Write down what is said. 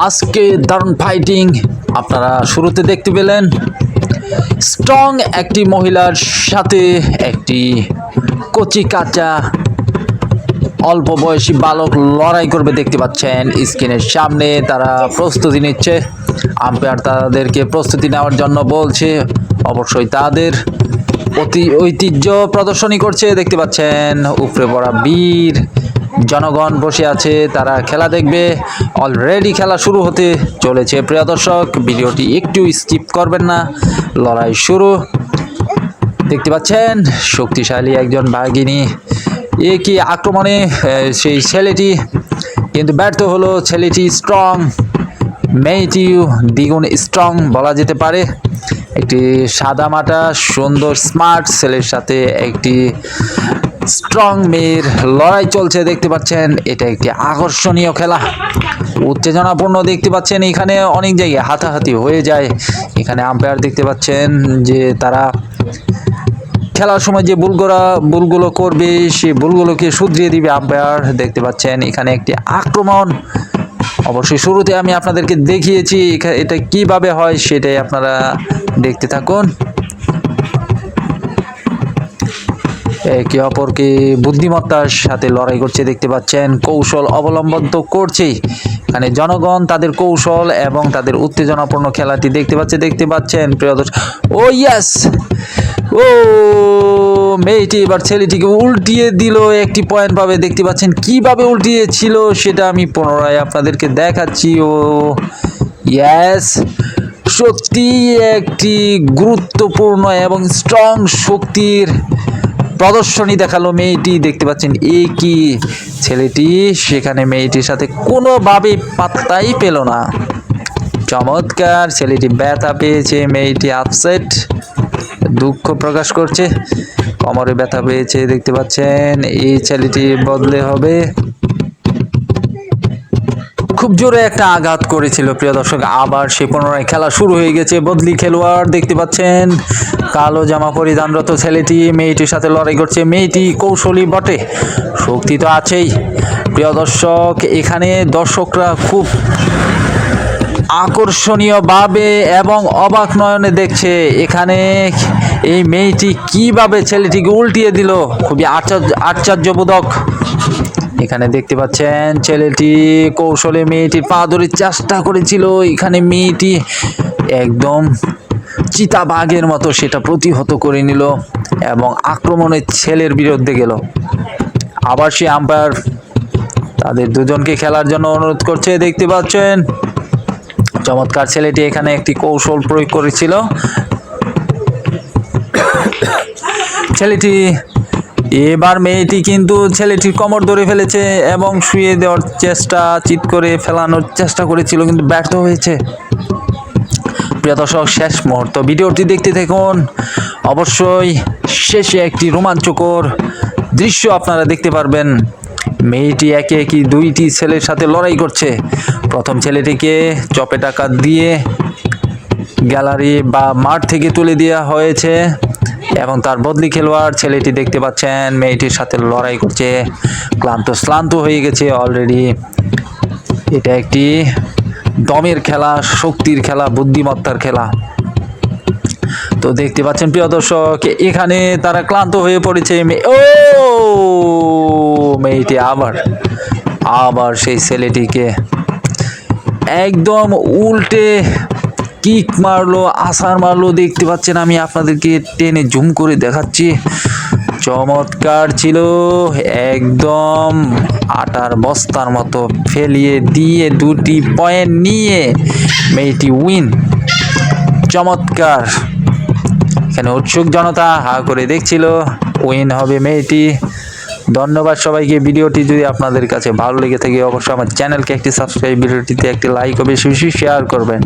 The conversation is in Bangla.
আজকে দারুণ ফাইটিং আপনারা শুরুতে দেখতে পেলেন। স্ট্রং একটি মহিলার সাথে একটি কচি কাঁচা অল্প বয়সী বালক লড়াই করবে দেখতে পাচ্ছেন স্ক্রিনের সামনে। তারা প্রস্তুতি নিচ্ছে, আম্পায়ার তাদেরকে প্রস্তুতি নেওয়ার জন্য বলছে। অবশ্যই তাদের ঐতিহ্য প্রদর্শনী করছে দেখতে পাচ্ছেন। উপরে পড়া বীর জনগণ বসে আছে, তারা খেলা দেখবে। অলরেডি খেলা শুরু হতে চলেছে প্রিয় দর্শক, ভিডিওটি একটু স্কিপ করবেন না। লড়াই শুরু দেখতে পাচ্ছেন। শক্তিশালী একজন বাঘিনী, এ কি আক্রমণে সেই ছেলেটি কিন্তু ব্যর্থ হলো। ছেলেটি স্ট্রং, মেয়েটিও দ্বিগুণ স্ট্রং বলা যেতে পারে। একটি সাদামাটা সুন্দর স্মার্ট ছেলের সাথে একটি স্ট্রং মেয়ের লড়াই চলছে দেখতে পাচ্ছেন। এটা একটি আকর্ষণীয় খেলা, উত্তেজনাপূর্ণ দেখতে পাচ্ছেন। এখানে অনেক জায়গায় হাতাহাতি হয়ে যায়। এখানে আম্পায়ার দেখতে পাচ্ছেন যে তারা খেলার সময় যে ভুলগুলো করবে সেই ভুলগুলোকে শুধরিয়ে দিবে আম্পায়ার দেখতে পাচ্ছেন। এখানে একটি আক্রমণ অবশ্যই শুরুতে আমি আপনাদেরকে দেখিয়েছি, এটা কিভাবে হয় সেটাই আপনারা দেখতে থাকুন। একে অপরকে বুদ্ধিমত্তার সাথে লড়াই করছে দেখতে পাচ্ছেন। কৌশল অবলম্বন তো করছেই, এখানে জনগণ তাদের কৌশল এবং তাদের উত্তেজনাপূর্ণ খেলাটি দেখতে পাচ্ছেন প্রিয় দর্শক। ও ইয়েস, ও মেয়েটি এবার ছেলেটিকে উল্টিয়ে দিল, একটি পয়েন্ট পাবে দেখতে পাচ্ছেন। কিভাবে উল্টিয়েছিল সেটা আমি পুনরায় আপনাদেরকে দেখাচ্ছি। ও ইয়েস, সত্যি একটি গুরুত্বপূর্ণ এবং স্ট্রং শক্তির প্রদর্শনী দেখালো মেয়েটি দেখতে পাচ্ছেন। এই কি ছেলেটি সেখানে মেয়েটির সাথে কোনোভাবে পাত্তাই পেল না। চমৎকার, ছেলেটি ব্যথা পেয়েছে, মেয়েটি আপসেট, দুঃখ প্রকাশ করছে, কোমরে ব্যথা পেয়েছে দেখতে পাচ্ছেন। এই ছেলেটি বদলে হবে। খুব জোরে একটা আঘাত করেছিল প্রিয় দর্শক, আবার সে পুনরায় খেলা শুরু হয়ে গেছে। বদলি খেলোয়াড় দেখতে পাচ্ছেন, কালো জামা পরিধানরত ছেলেটি মেয়েটির সাথে লড়াই করছে। মেয়েটি কৌশলী বটে, শক্তি তো আছেই প্রিয় দর্শক। এখানে দর্শকরা খুব আকর্ষণীয়ভাবে এবং অবাক নয়নে দেখছে এখানে এই মেয়েটি কিভাবে ছেলেটিকে উল্টিয়ে দিল, খুবই আশ্চর্যবোধক। এখানে দেখতে পাচ্ছেন ছেলেটি কৌশলে মেয়েটির পা ধরে চেষ্টা করেছিল। এখানে মেয়েটি একদম চিতাবাঘের মতো সেটা প্রতিহত করে নিল এবং আক্রমণের ছেলের বিরুদ্ধে গেল। আবার সে আম্পায়ার তাদের দুজনকে খেলার জন্য অনুরোধ করছে দেখতে পাচ্ছেন। চমৎকার, ছেলেটি এখানে একটি কৌশল প্রয়োগ করেছিল। ছেলেটি এবার মেয়েটি কিন্তু ছেলেটির কোমর ধরে ফেলেছে এবং শুয়ে দেওয়ার চেষ্টা, চিৎ করে ফেলানোর চেষ্টা করেছিল কিন্তু ব্যর্থ হয়েছে। প্রিয় দর্শক, শেষ মুহূর্ত ভিডিওটি দেখতে থাকুন। অবশ্যই শেষে একটি রোমাঞ্চকর দৃশ্য আপনারা দেখতে পারবেন। মেয়েটি একে একে দুইটি ছেলের সাথে লড়াই করছে। প্রথম ছেলেটিকে চপে টাকা দিয়ে গ্যালারি বা মাঠ থেকে তুলে দেওয়া হয়েছে এবং তার বদলি খেলোয়াড় ছেলেটি দেখতে পাচ্ছেন মেয়েটির সাথে লড়াই করছে। ক্লান্ত হয়ে গেছে অলরেডি। এটা একটি দমের খেলা, শক্তির খেলা, বুদ্ধিমত্তার খেলা। তো দেখতে পাচ্ছেন প্রিয় দর্শক, এখানে তারা ক্লান্ত হয়ে পড়েছে। মেয়েটি আবার সেই ছেলেটিকে একদম উল্টে কিক মারলো, আছাড় মারলো দেখতে পাচ্ছেন। আমি আপনাদেরকে টেনে জুম করে দেখাচ্ছি। চমৎকার ছিল, একদম আটার বস্তার মতো ফেলিয়ে দিয়ে দুটি পয়েন্ট নিয়ে মেয়েটি উইন। চমৎকার, এখানে উৎসুক জনতা হা করে দেখছিল, উইন হবে মেয়েটি। ধন্যবাদ সবাইকে। ভিডিওটি যদি আপনাদের কাছে ভালো লেগে থাকে অবশ্যই আমার চ্যানেলকে একটি সাবস্ক্রাইব, ভিডিওটিতে একটি লাইক ও বেশি বেশি শেয়ার করবেন।